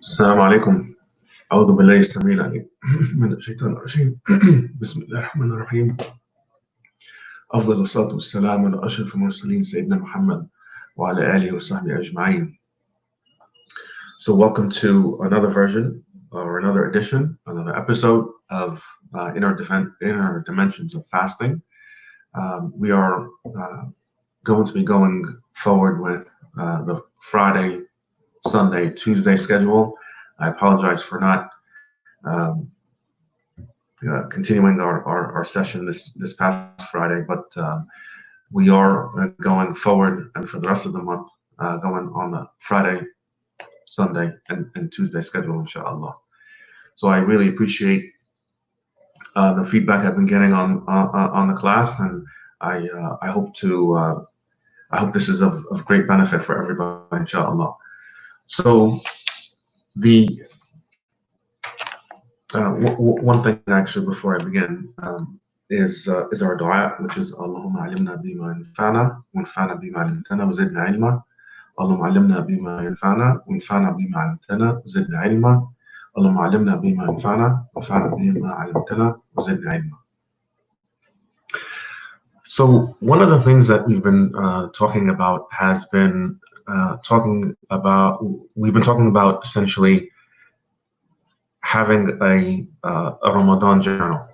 السلام عليكم. أعوذ بالله السميع العليم من الشيطان الرجيم. بسم الله الرحمن الرحيم. أفضل الصلاة والسلام على أشرف المرسلين سيدنا محمد وعلى آله وصحبه أجمعين. So welcome to another version or another edition, another episode of Inner Dimensions of Fasting. We are going to be going forward with the Friday, Sunday, Tuesday schedule. I apologize for not continuing our session this past Friday, but we are going forward, and for the rest of the month, going on the Friday, Sunday, and Tuesday schedule, inshaAllah. So I really appreciate the feedback I've been getting on the class, and I hope this is of great benefit for everybody, inshaAllah. So the one thing actually before I begin is our dua, which is Allahumma alimna bima yanfa'na wanfa'na bima 'allamtana wa zidna ilma. Allahumma alimna bima yanfa'na wanfa'na bima 'allamtana wa zidna ilma. Allahumma alimna bima yanfa'na wanfa'na bima 'allamtana wa zidna ilma. So one of the things that we've been talking about has been we've been talking about essentially having a Ramadan journal,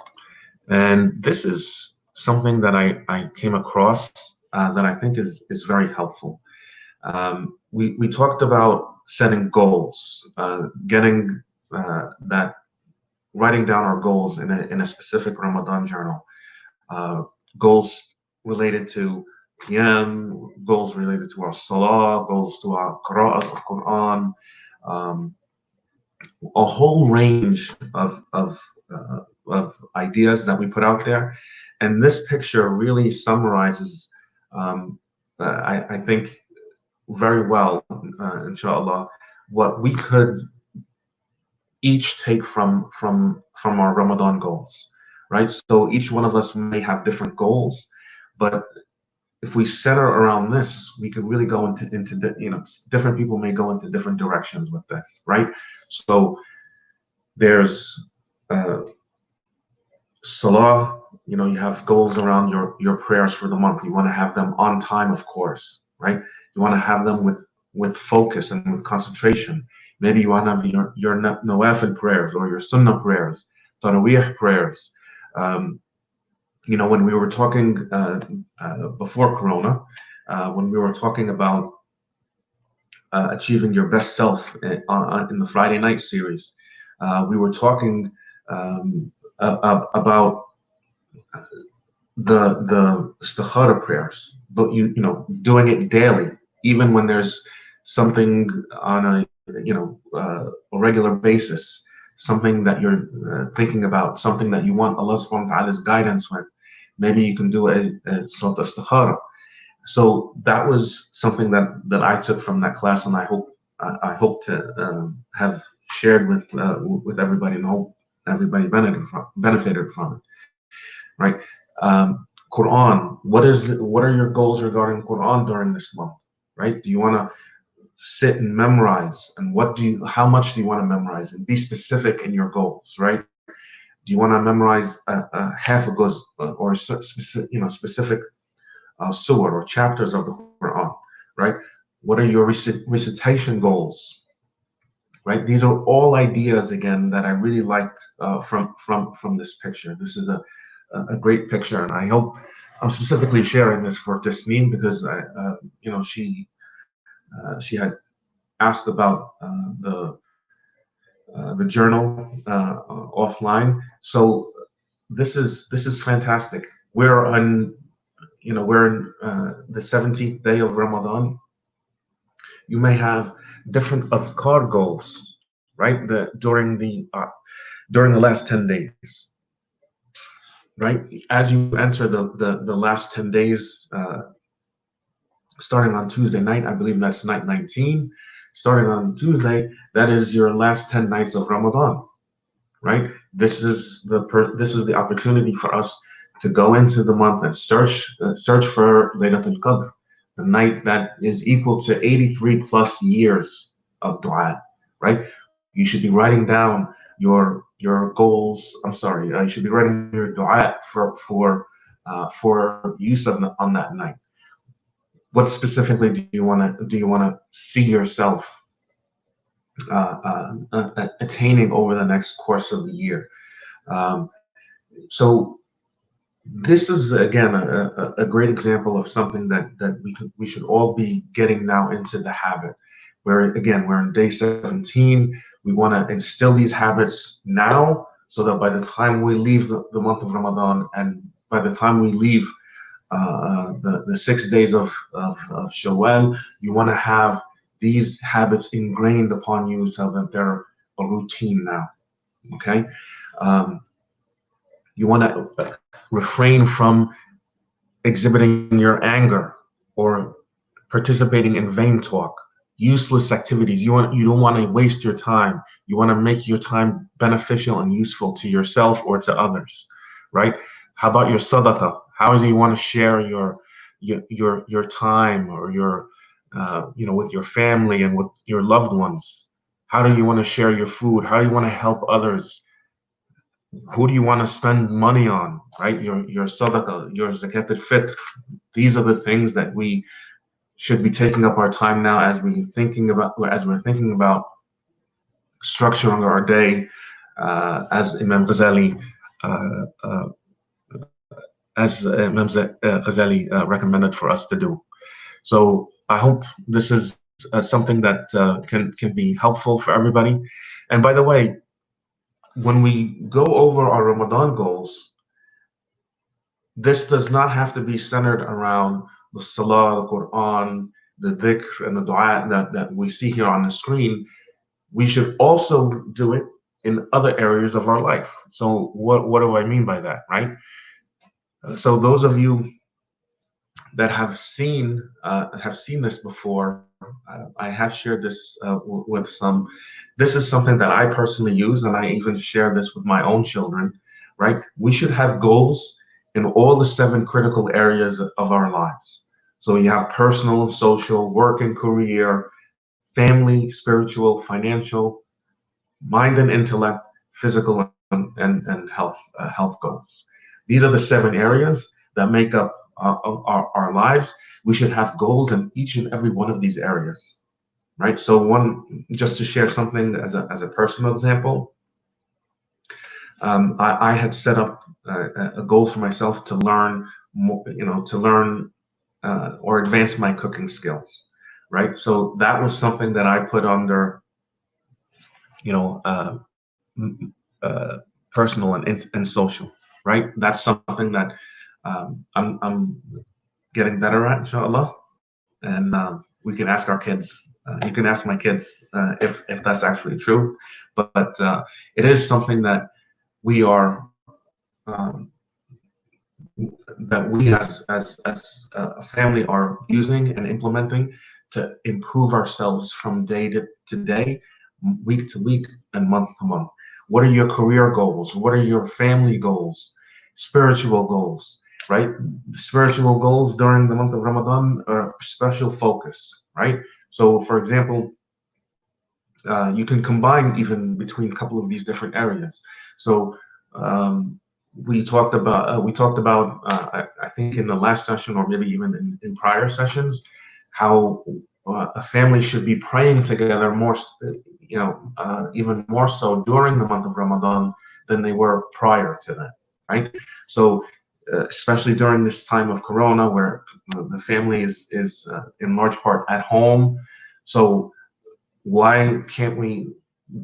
and this is something that I came across that I think is very helpful. We talked about setting goals, getting writing down our goals in a specific Ramadan journal, goals related to PM, goals related to our Salah, goals to our Qira'at of Quran, a whole range of ideas that we put out there. And this picture really summarizes, I think, very well, inshallah, what we could each take from our Ramadan goals, right? So each one of us may have different goals, but if we center around this, we could really go into different people may go into different directions with this, right? So there's Salah, you have goals around your prayers for the month. You want to have them on time, of course, right? You want to have them with focus and with concentration. Maybe you want to have your nawafil prayers or your sunnah prayers, tarawih prayers. When we were talking before Corona, when we were talking about achieving your best self in the Friday night series, we were talking about the istikhara prayers, but doing it daily, even when there's something on a regular basis, something that you're thinking about, something that you want Allah subhanahu wa ta'ala's guidance with. Maybe you can do a salat istikhara. So that was something that I took from that class, and I hope to have shared with everybody, and hope everybody benefited from it. Right? Quran. What are your goals regarding Quran during this month? Right? Do you want to sit and memorize, and how much do you want to memorize, and be specific in your goals? Right? Do you want to memorize half a juz or specific surah or chapters of the Quran, right? What are your recitation goals, right? These are all ideas, again, that I really liked from this picture. This is a great picture, and I hope I'm specifically sharing this for Tasneem because she had asked about the journal offline. So this is fantastic. We're in the 17th day of Ramadan. You may have different adhkar goals, right? During the last 10 days, right? As you enter the last 10 days, starting on Tuesday night, I believe that's night 19. Starting on Tuesday, that is your last 10 nights of Ramadan, right? This is the opportunity for us to go into the month and search for Laylatul Qadr, the night that is equal to 83 plus years of dua, right? You should be writing down your goals. I'm sorry, you should be writing your dua for use on that night. What specifically do you want to see yourself attaining over the next course of the year? Um, so this is again a great example of something that we should all be getting now into the habit. Where again, we're in day 17. We want to instill these habits now, so that by the time we leave the month of Ramadan, and by the time we leave the 6 days of Shawwal, you want to have these habits ingrained upon you so that they're a routine now. Okay. Um, you want to refrain from exhibiting your anger or participating in vain talk, useless activities. You don't want to waste your time. You want to make your time beneficial and useful to yourself or to others, right? How about your sadaqah? How do you want to share your time, or your with your family and with your loved ones? How do you want to share your food? How do you want to help others? Who do you want to spend money on, right? Your sadaqah, your zakat al-fitr. These are the things that we should be taking up our time now, as we're thinking about structuring our day, as Imam Ghazali uh, uh, recommended for us to do. So I hope this is something that can be helpful for everybody. And by the way, when we go over our Ramadan goals, this does not have to be centered around the Salah, the Quran, the dhikr, and the dua that we see here on the screen. We should also do it in other areas of our life. So what do I mean by that, right? So those of you that have seen this before, I have shared this with some. This is something that I personally use, and I even share this with my own children, right? We should have goals in all the 7 critical areas of our lives. So you have personal, social, work and career, family, spiritual, financial, mind and intellect, physical and health goals. These are the 7 areas that make up our lives. We should have goals in each and every one of these areas, right? So just to share something as a personal example, I had set up a goal for myself to learn more, to learn or advance my cooking skills, right? So that was something that I put under, you know, uh, personal and social, right? That's something that I'm getting better at, inshaAllah. And we can ask our kids. You can ask my kids if that's actually true. But it is something that we are um, that we as a family are using and implementing to improve ourselves from day to day, week to week, and month to month. What are your career goals? What are your family goals? Spiritual goals, right? The spiritual goals during the month of Ramadan are special focus, right? So, for example, you can combine even between a couple of these different areas. So, I think in the last session, or maybe even in prior sessions, how a family should be praying together more, even more so during the month of Ramadan than they were prior to that, right? So, especially during this time of Corona, where the family is in large part at home, so why can't we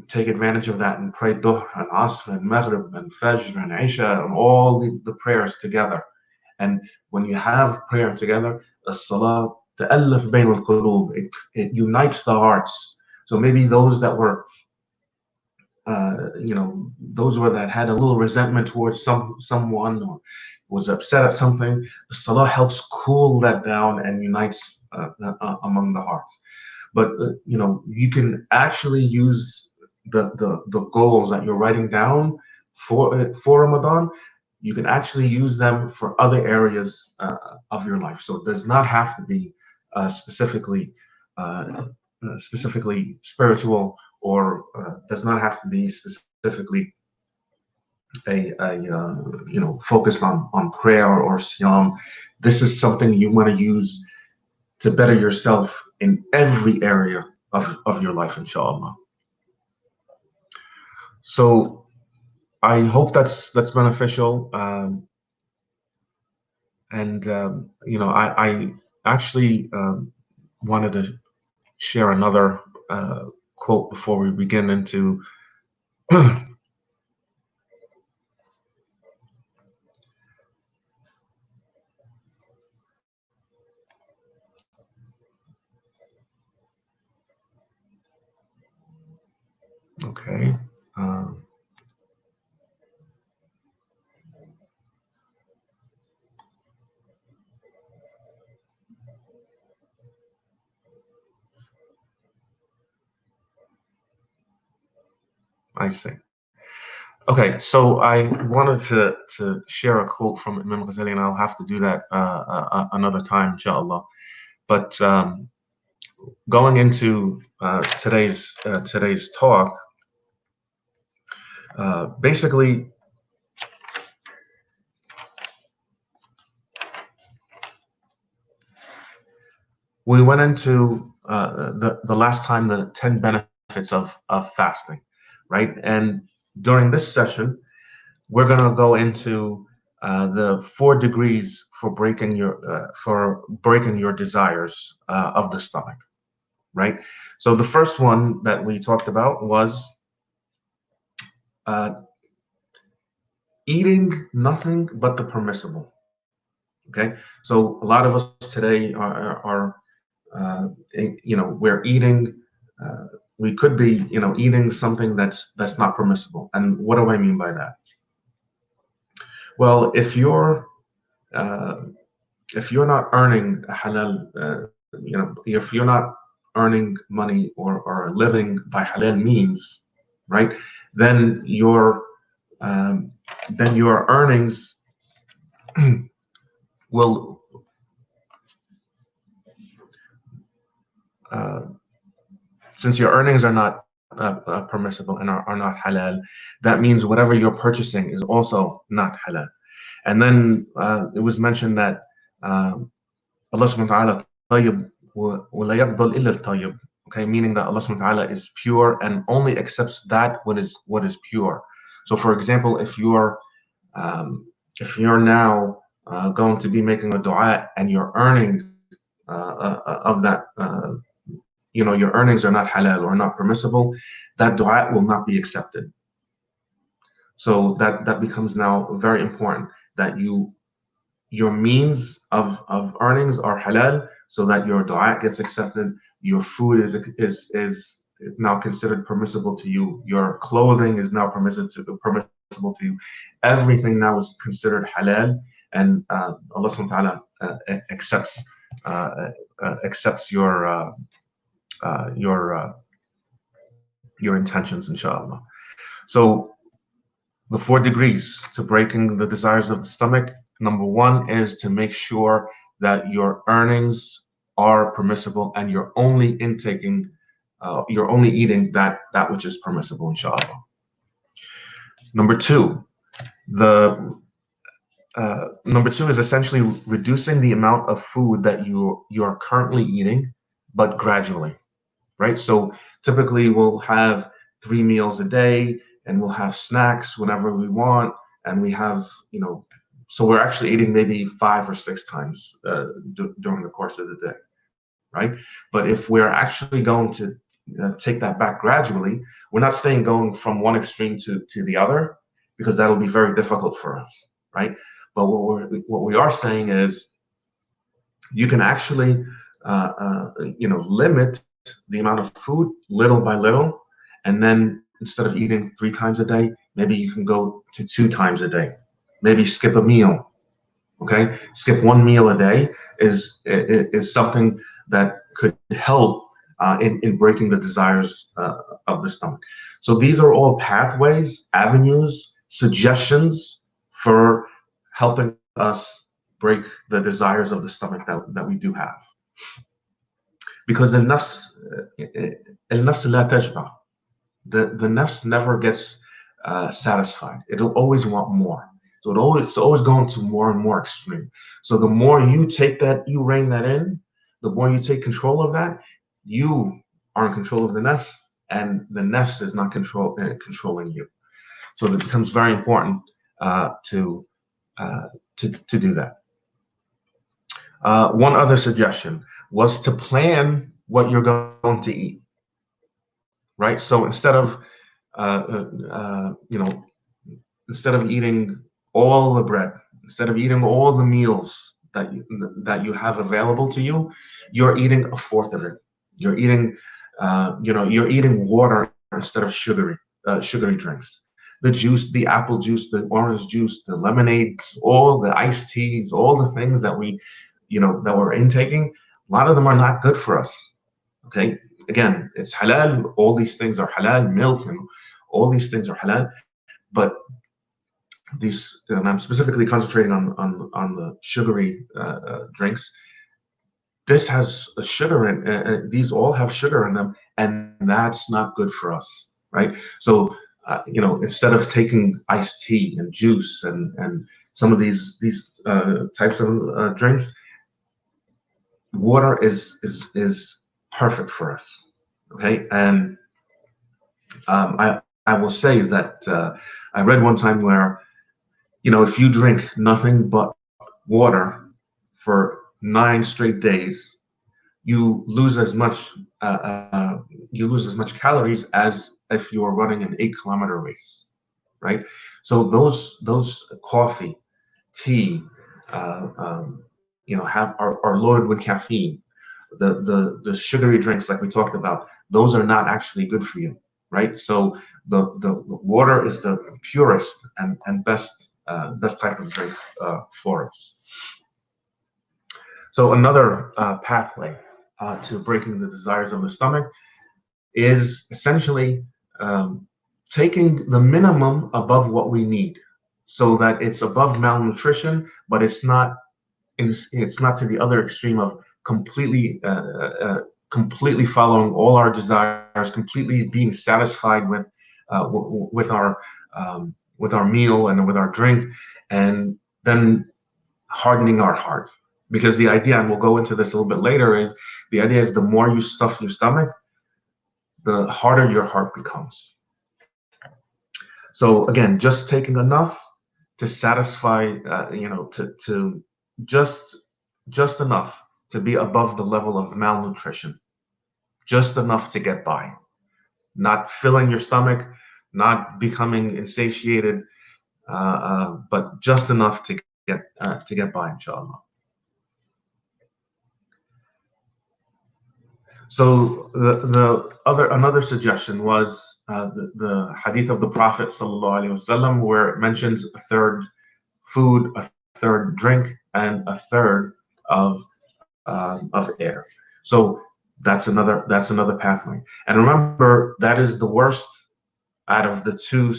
take advantage of that and pray Dhuhr and Asr and Maghrib and Fajr and Isha and all the prayers together? And when you have prayer together, as-salah ta'allaf bayn al-qulub, it unites the hearts. So maybe those that were, that had a little resentment towards someone, or was upset at something, the salah helps cool that down and unites among the hearts. But you can actually use the goals that you're writing down for Ramadan. You can actually use them for other areas of your life. So it does not have to be specifically specifically spiritual, or does not have to be specifically focused on prayer or siyam. This is something you want to use to better yourself in every area of your life, inshallah. So I hope that's beneficial. I actually wanted to share another quote before we begin into okay. I see. Okay, so I wanted to share a quote from Imam Ghazali, and I'll have to do that another time, inshallah. But going into today's talk, basically, we went into the last time the 10 benefits of fasting, right? And during this session, we're going to go into the 4 degrees for breaking your desires of the stomach, right? So the first one that we talked about was uh, eating nothing but the permissible. Okay, so a lot of us today are we're eating. Uh, we could be, eating something that's not permissible. And what do I mean by that? Well, uh, if you're not earning halal, if you're not earning money or living by halal means, right? Then um, your earnings will uh, since your earnings are not permissible and are not halal, that means whatever you're purchasing is also not halal. And then it was mentioned that Allah subhanahu wa ta'ala tayyib wa la yaqbal illa al-tayyib. Okay, meaning that Allah subhanahu wa ta'ala is pure and only accepts that what is pure. So for example, if you're now going to be making a dua and you're earning of that your earnings are not halal or not permissible, that dua will not be accepted. So that becomes now very important, that your means of earnings are halal, so that your dua gets accepted. Your food is now considered permissible to you. Your clothing is now permissible to you. Everything now is considered halal, and Allah subhanahu wa ta'ala accepts your intentions, inshallah. So the 4 degrees to breaking the desires of the stomach. Number 1 is to make sure that your earnings are permissible and you're only eating that which is permissible, inshallah. Number 2, number 2 is essentially reducing the amount of food that you are currently eating, but gradually, right? So typically we'll have 3 meals a day, and we'll have snacks whenever we want, and we have, so we're actually eating maybe 5 or 6 times during the course of the day, right? But if we're actually going to take that back gradually, we're not saying going from one extreme to the other, because that'll be very difficult for us, right? But what we are saying is you can actually limit the amount of food little by little, and then instead of eating 3 times a day, maybe you can go to 2 times a day. Maybe skip a meal. Okay, skip 1 meal a day is something that could help in breaking the desires of the stomach. So these are all pathways, avenues, suggestions for helping us break the desires of the stomach that we do have. because النفس لا تشبع. The nafs never gets satisfied. It'll always want more. So it's always going to more and more extreme. So the more you take that, you rein that in, the more you take control of that, you are in control of the nafs, and the nafs is not controlling you. So it becomes very important to do that. One other suggestion was to plan what you're going to eat. Right. So instead of instead of eating all the bread, instead of eating all the meals that you have available to you, you're eating a fourth of it. You're eating, you're eating water instead of sugary drinks. The juice, the apple juice, the orange juice, the lemonades, all the iced teas, all the things that that we're intaking, a lot of them are not good for us. Okay. Again, it's halal. All these things are halal. Milk and all these things are halal. But these, and I'm specifically concentrating on the sugary drinks. This has a sugar in. These all have sugar in them, and that's not good for us, right? So, instead of taking iced tea and juice and some of these types of drinks, water is perfect for us. Okay. And I will say that I read one time where, if you drink nothing but water for 9 straight days, you lose as much calories as if you were running an 8-kilometer race, right? So those coffee, tea, are loaded with caffeine. The sugary drinks, like we talked about, those are not actually good for you, right? So the water is the purest and best type of drink for us. So another pathway to breaking the desires of the stomach is essentially taking the minimum above what we need, so that it's above malnutrition, but it's not to the other extreme of completely following all our desires, completely being satisfied with our meal and with our drink, and then hardening our heart. Because the idea, and we'll go into this a little bit later, is the more you stuff your stomach, the harder your heart becomes. So again, just taking enough to satisfy, to just enough to be above the level of malnutrition, just enough to get by, not filling your stomach, not becoming insatiated, but just enough to get by, inshaAllah. So another suggestion was the hadith of the Prophet ﷺ, where it mentions a third food, a third drink, and a third of air. So that's another pathway. And remember, that is the worst out of the two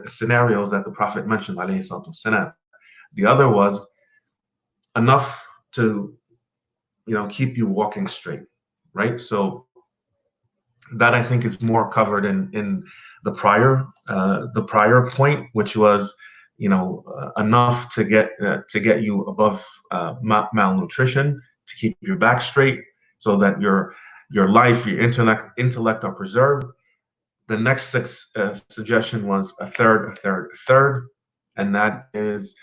scenarios that the Prophet mentioned, alayhi salatu wasalam. The other was enough to keep you walking straight, right? So that, I think, is more covered in the prior point, which was enough to get you above malnutrition, to keep your back straight, so that your life, your intellect are preserved. The next suggestion was a third, and that is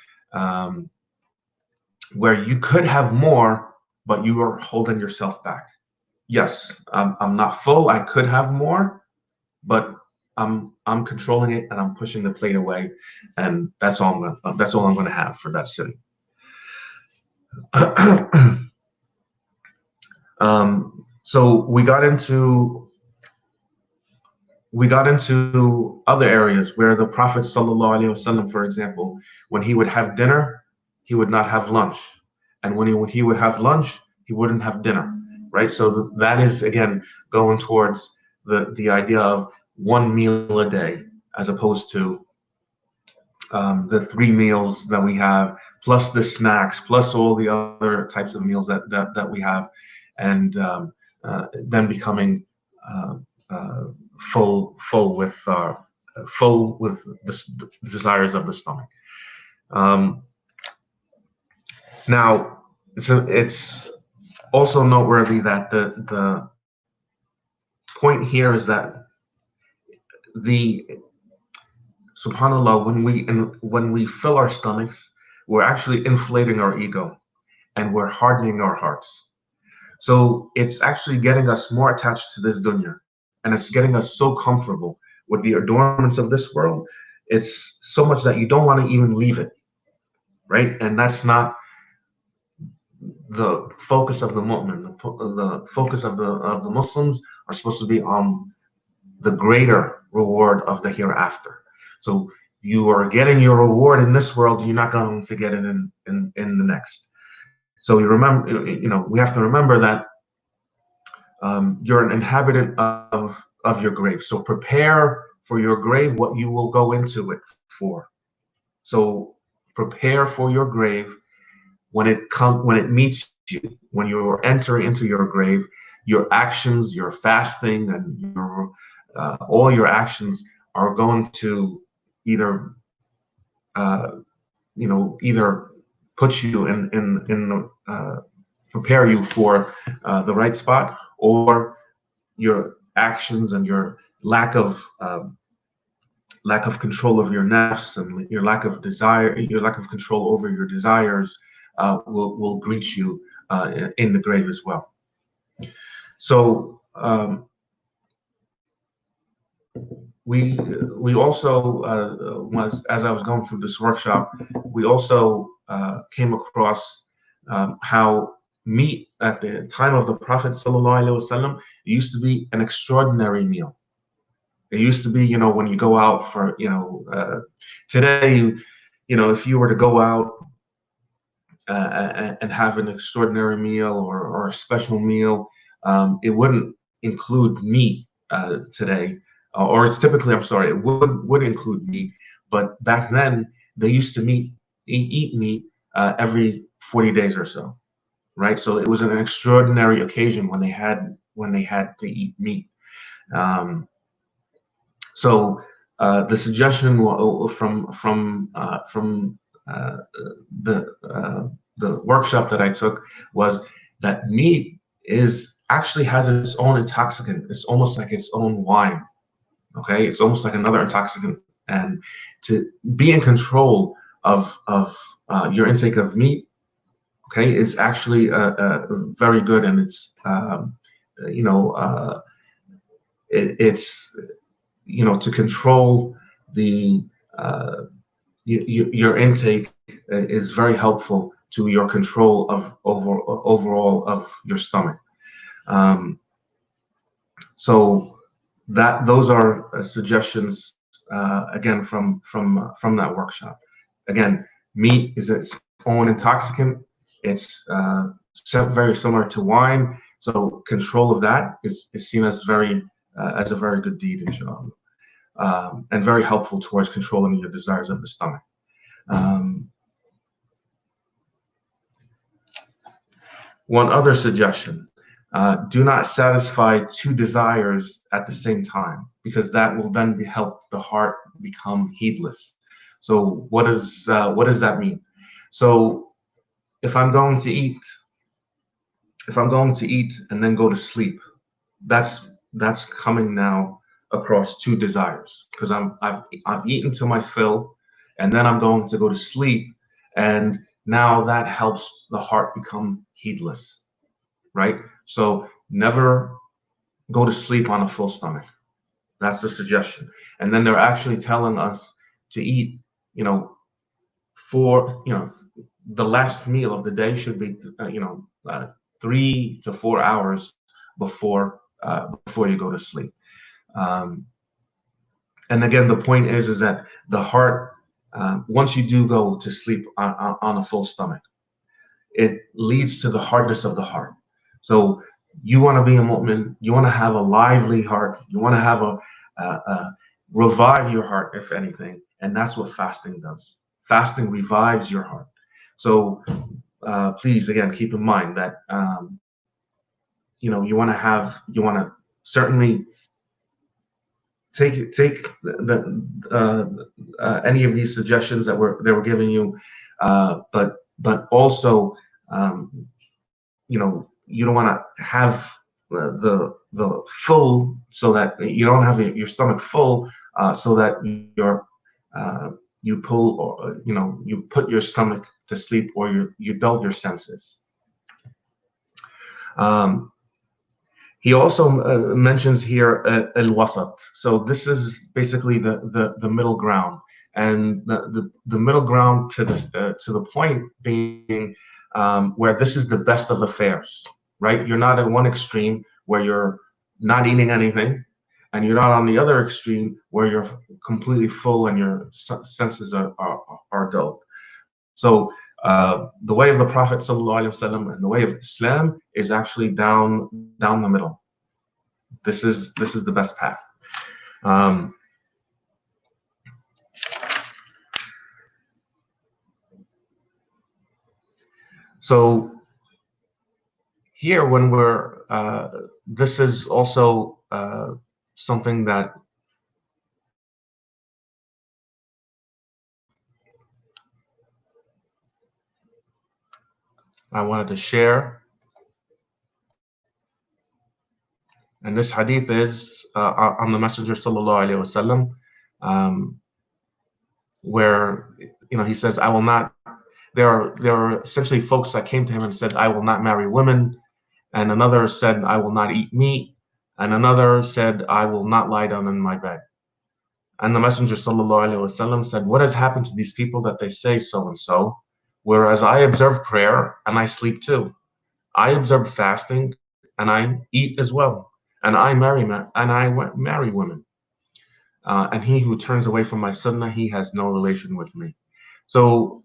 where you could have more, but you are holding yourself back. Yes, I'm not full. I could have more, but I'm controlling it, and I'm pushing the plate away, and that's all I'm going to have for that sitting. So we got into other areas where the Prophet ﷺ, for example, when he would have dinner, he would not have lunch, and when he would have lunch, he wouldn't have dinner. Right, so that is again going towards the idea of one meal a day, as opposed to the 3 meals that we have, plus the snacks, plus all the other types of meals that we have, and then becoming uh, uh, full with the desires of the stomach. Um, Now, so it's also noteworthy that the point here is that the subhanallah, when we fill our stomachs, we're actually inflating our ego and we're hardening our hearts. So it's actually getting us more attached to this dunya, and it's getting us so comfortable with the adornments of this world. It's so much that you don't want to even leave it, right? And that's not the focus of the mu'min. The focus of the Muslims are supposed to be on the greater reward of the hereafter. So you are getting your reward in this world, you're not going to get it in the next. So you remember, we have to remember that you're an inhabitant of your grave. So prepare for your grave what you will go into it for. So prepare for your grave when it meets you, when you're entering into your grave. Your actions, your fasting, and all your actions are going to either either put you in prepare you for the right spot, or your actions and your lack of control of your nafs and your lack of desire, your lack of control over your desires will greet you in the grave as well. So we also as I was going through this workshop, we also came across how meat at the time of the Prophet ﷺ used to be an extraordinary meal. It used to be, when you go out for, today, if you were to go out and have an extraordinary meal or a special meal, it wouldn't include meat today, or it's typically, I'm sorry, it would include meat, but back then they used to eat meat every 40 days or so, right? So it was an extraordinary occasion when they had to eat meat. So the suggestion from the workshop that I took was that meat actually has its own intoxicant. It's almost like its own wine. Okay, it's almost like another intoxicant, and to be in control of your intake of meat, okay, is actually very good, and it's it's to control your intake is very helpful to your control of overall of your stomach. So those are suggestions again from that workshop. Again, meat is its own intoxicant. It's very similar to wine. So control of that is seen as a very good deed, inshaAllah. And very helpful towards controlling your desires of the stomach. One other suggestion, do not satisfy two desires at the same time, because that will then help the heart become heedless. So what does that mean? So if I'm going to eat and then go to sleep, that's coming now across two desires, because I've eaten to my fill, and then I'm going to go to sleep, and now that helps the heart become heedless, right? So never go to sleep on a full stomach. That's the suggestion. And then they're actually telling us to eat, for the last meal of the day should be 3 to 4 hours before you go to sleep. And again, the point is that the heart, once you do go to sleep on a full stomach, it leads to the hardness of the heart. So you want to be a mu'min, you want to have a lively heart, you want to have revive your heart, if anything, and that's what fasting does. Fasting revives your heart. So please, again, keep in mind that you want to certainly take any of these suggestions that they were giving you, but also, you don't want to have the full, so that you don't have your stomach full, so that you're you pull, or you put your stomach to sleep, or you dull your senses. He also mentions here al-wasat. So this is basically the middle ground, and the middle ground to the point being, where this is the best of affairs, right? You're not at one extreme where you're not eating anything, and you're not on the other extreme where you're completely full and your senses are dulled. So the way of the Prophet ﷺ and the way of Islam is actually down the middle. This is the best path. So here, when we're this is also something that I wanted to share. And this hadith is on the Messenger sallallahu alaihi wasallam, where he says, "I will not." There are essentially folks that came to him and said, "I will not marry women," and another said, "I will not eat meat," and another said, "I will not lie down in my bed." And the Messenger sallallahu alaihi wasallam said, "What has happened to these people that they say so and so? Whereas I observe prayer and I sleep too. I observe fasting and I eat as well. And I marry women. And he who turns away from my sunnah, he has no relation with me." So,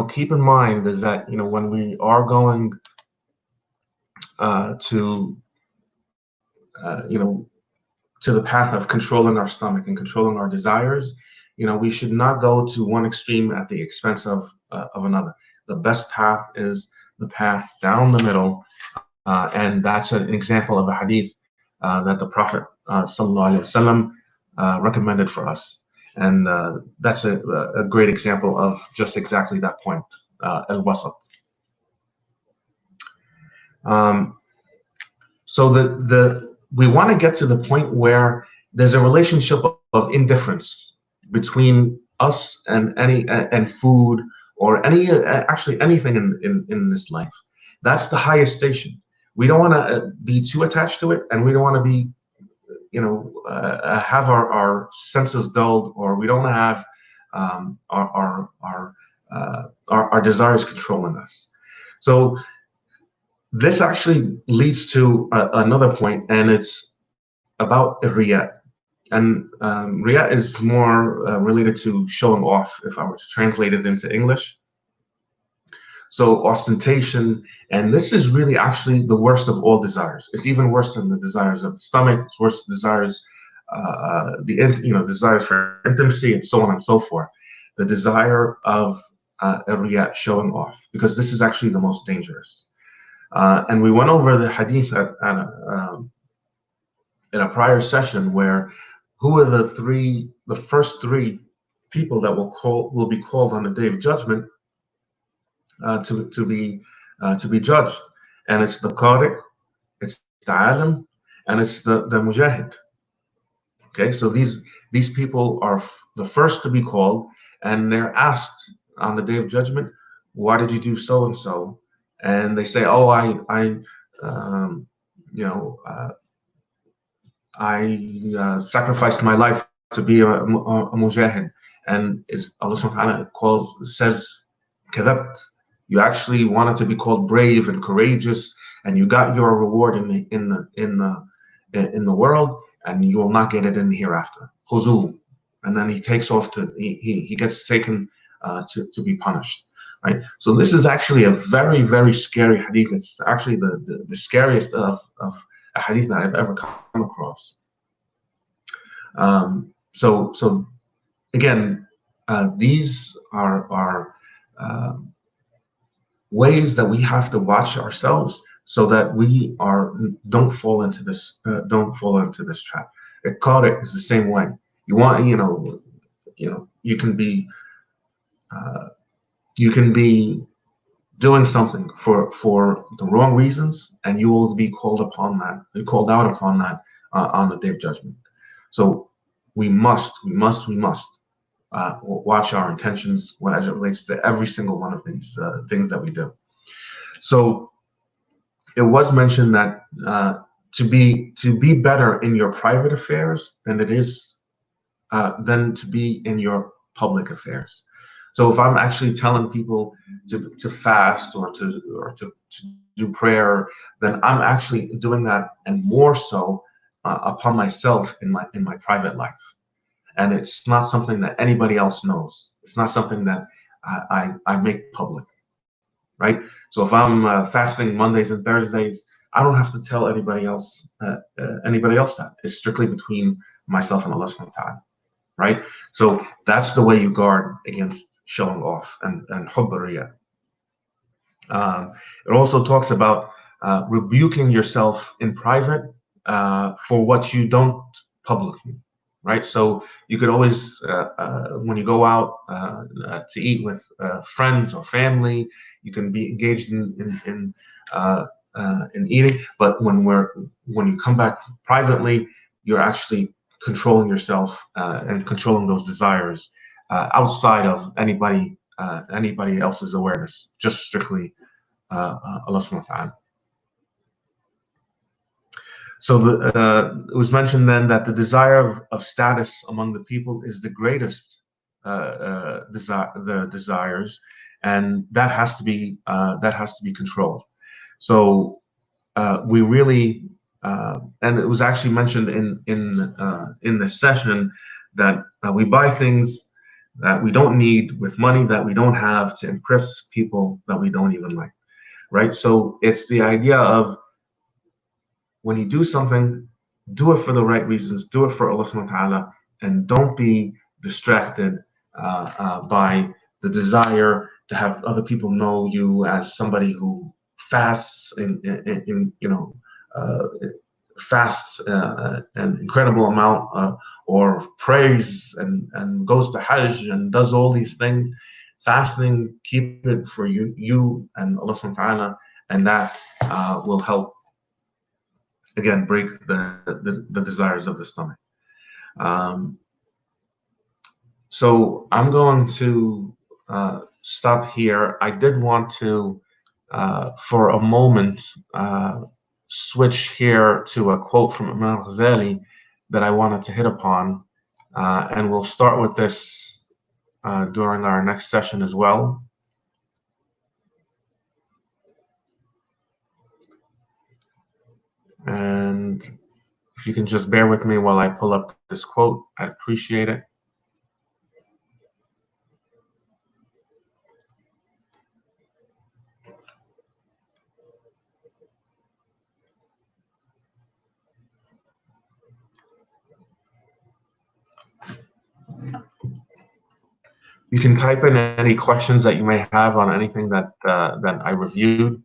keep in mind is that, when we are going to the path of controlling our stomach and controlling our desires, we should not go to one extreme at the expense of another. The best path is the path down the middle, and that's an example of a hadith that the Prophet sallallahu alaihi wasallam recommended for us, and that's a great example of just exactly that point, al-wasat. So we want to get to the point where there's a relationship of indifference between us and food, or actually anything in this life. That's the highest station. We don't want to be too attached to it, and we don't want to be, have our senses dulled, or we don't want to have our desires controlling us. So this actually leads to another point, and it's about riyat. And riyat is more related to showing off, if I were to translate it into English. So ostentation, and this is really actually the worst of all desires. It's even worse than the desires of the stomach. It's worse than desires, desires for intimacy, and so on and so forth. The desire of a riyat, showing off, because this is actually the most dangerous. And we went over the hadith in a prior session, where who are the first three people that will be called on the day of judgment to be judged, and it's the qari, it's the alim, and it's the mujahid. Okay, so these people are the first to be called, and they're asked on the day of judgment, "Why did you do so and so?" And they say, "Oh, I sacrificed my life to be a mujahid." And Allah subhanahu wa ta'ala says, "Kadhabt." You actually wanted to be called brave and courageous, and you got your reward in the world, and you will not get it in the hereafter. Khuzul. And then he takes off he gets taken to be punished. Right. So this is actually a very, very scary hadith. It's actually the scariest of a hadith that I've ever come across. So again, these are ways that we have to watch ourselves so that we are don't fall into this trap. A qari is the same way. You want, you can be uh, you can be doing something for the wrong reasons, and you will be called out upon that on the day of judgment. So we must watch our intentions as it relates to every single one of these things that we do. So it was mentioned that to be better in your private affairs than to be in your public affairs. So if I'm actually telling people to fast or to do prayer, then I'm actually doing that, and more so upon myself in my private life. And it's not something that anybody else knows. It's not something that I make public, right? So if I'm fasting Mondays and Thursdays, I don't have to tell anybody else that. It's strictly between myself and Allah subhanahu wa ta'ala, right? So that's the way you guard against showing off and hubbariya. It also talks about rebuking yourself in private for what you don't publicly, right? So you could always, when you go out to eat with friends or family, you can be engaged in eating. But when you come back privately, you're actually controlling yourself and controlling those desires outside of anybody else's awareness, just strictly Allah subhanahu wa ta'ala. So it was mentioned then that the desire of status among the people is the greatest desires, and that has to be controlled. So we really, and it was actually mentioned in this session that we buy things that we don't need with money that we don't have to impress people that we don't even like, right? So it's the idea of, when you do something, do it for the right reasons, do it for Allah subhanahu wa ta'ala, and don't be distracted by the desire to have other people know you as somebody who fasts uh, fasts an incredible amount, or prays and goes to Hajj and does all these things. Fasting, keep it for you and Allah subhanahu wa ta'ala, and that will help, again, break the desires of the stomach. So I'm going to stop here. I did want to, for a moment, switch here to a quote from Imam Ghazali that I wanted to hit upon, and we'll start with this during our next session as well. And if you can just bear with me while I pull up this quote, I'd appreciate it. You can type in any questions that you may have on anything that I reviewed.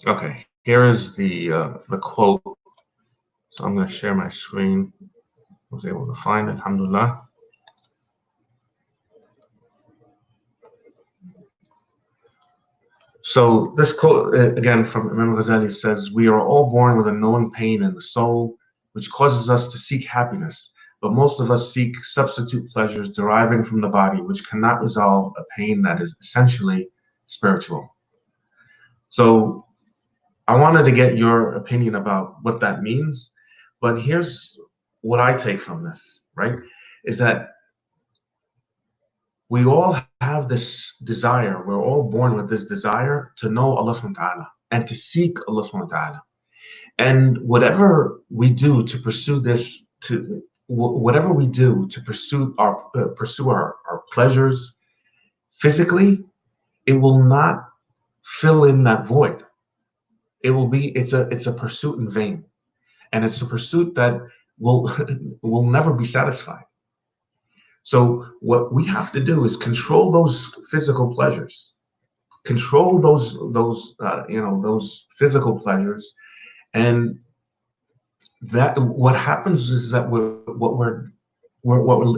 Okay, here is the quote. So I'm going to share my screen. I was able to find it, alhamdulillah. So this quote, again, from Imam Ghazali, says, "We are all born with a known pain in the soul, which causes us to seek happiness. But most of us seek substitute pleasures deriving from the body, which cannot resolve a pain that is essentially spiritual." So I wanted to get your opinion about what that means. But here's what I take from this, right? Is that we all have this desire. We're all born with this desire to know Allah subhanahu wa ta'ala and to seek Allah subhanahu wa ta'ala. And whatever we do to pursue this, whatever we do to pursue our pleasures physically, it will not fill in that void. It's a pursuit in vain, and it's a pursuit that will will never be satisfied. So what we have to do is control those physical pleasures, control those physical pleasures, and that what happens is that what we're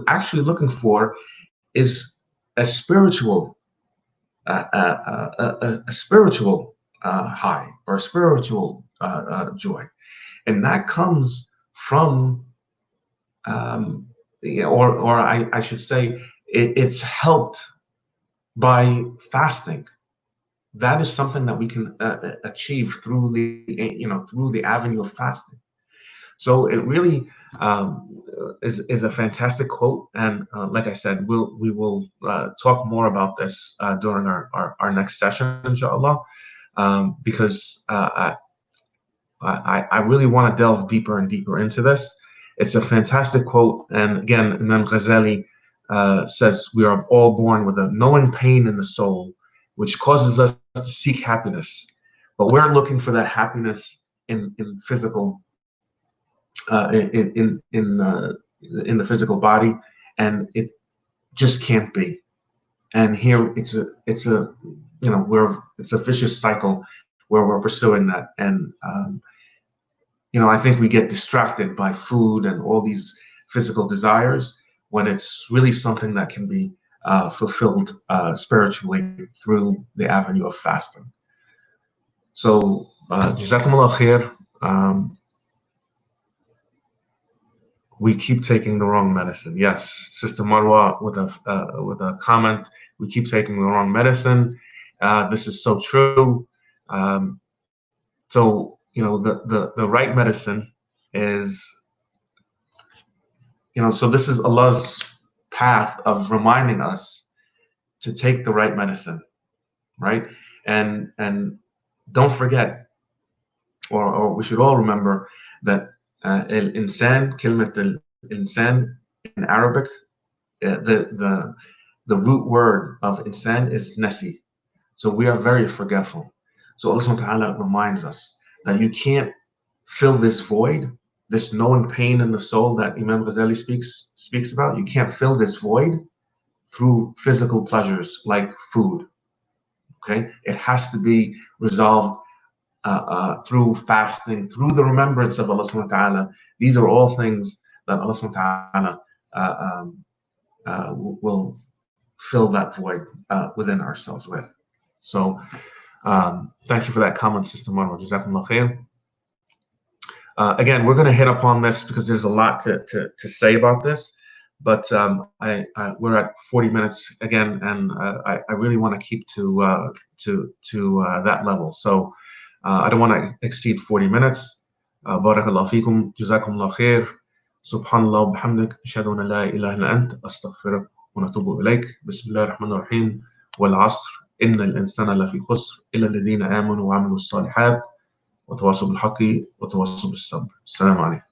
actually looking for is a spiritual a spiritual high or a spiritual joy, and that comes from or I should say it's helped by fasting. That is something that we can achieve through the avenue of fasting. So it really is a fantastic quote, and like I said, we will talk more about this during our next session, inshaAllah, because I really want to delve deeper and deeper into this. It's a fantastic quote, and again, Imam Ghazali says we are all born with a knowing pain in the soul, which causes us to seek happiness, but we're looking for that happiness in physical. In the physical body, and it just can't be. And here it's a vicious cycle where we're pursuing that, and I think we get distracted by food and all these physical desires when it's really something that can be fulfilled spiritually through the avenue of fasting. So Jazakumullah khair. We keep taking the wrong medicine. Yes, Sister Marwa with a comment. We keep taking the wrong medicine. This is so true. So the right medicine is so this is Allah's path of reminding us to take the right medicine, right? And don't forget, or we should all remember that الإنسان كلمة الإنسان in Arabic, the root word of insan is nasi. So we are very forgetful. So Allah subhanahu wa ta'ala reminds us that you can't fill this void, this knowing pain in the soul that Imam Ghazali speaks about. You can't fill this void through physical pleasures like food. Okay, it has to be resolved through fasting, through the remembrance of Allah subhanahu wa ta'ala. These are all things that Allah subhanahu wa ta'ala will fill that void within ourselves with. So thank you for that comment, Sister Marwa. Jazakumullah khair. Again, we're going to hit upon this because there's a lot to say about this, but we're at 40 minutes again, and I really want to keep to that level. So I don't want to exceed 40 minutes. Barakallahu feekum, jazakumullah khair. Subhanallah wa bihamdik, ashhadu an la ilaha illa ant, astaghfiruka wa natubu ilayk. Bismillahir rahmanir rahim. Wal 'asr, innal insana lafi khusr, illa alladhina amanu wa 'amilus salihat wa tawassaw bil haqqi wa tawassaw bis sabr. Assalamu alaykum.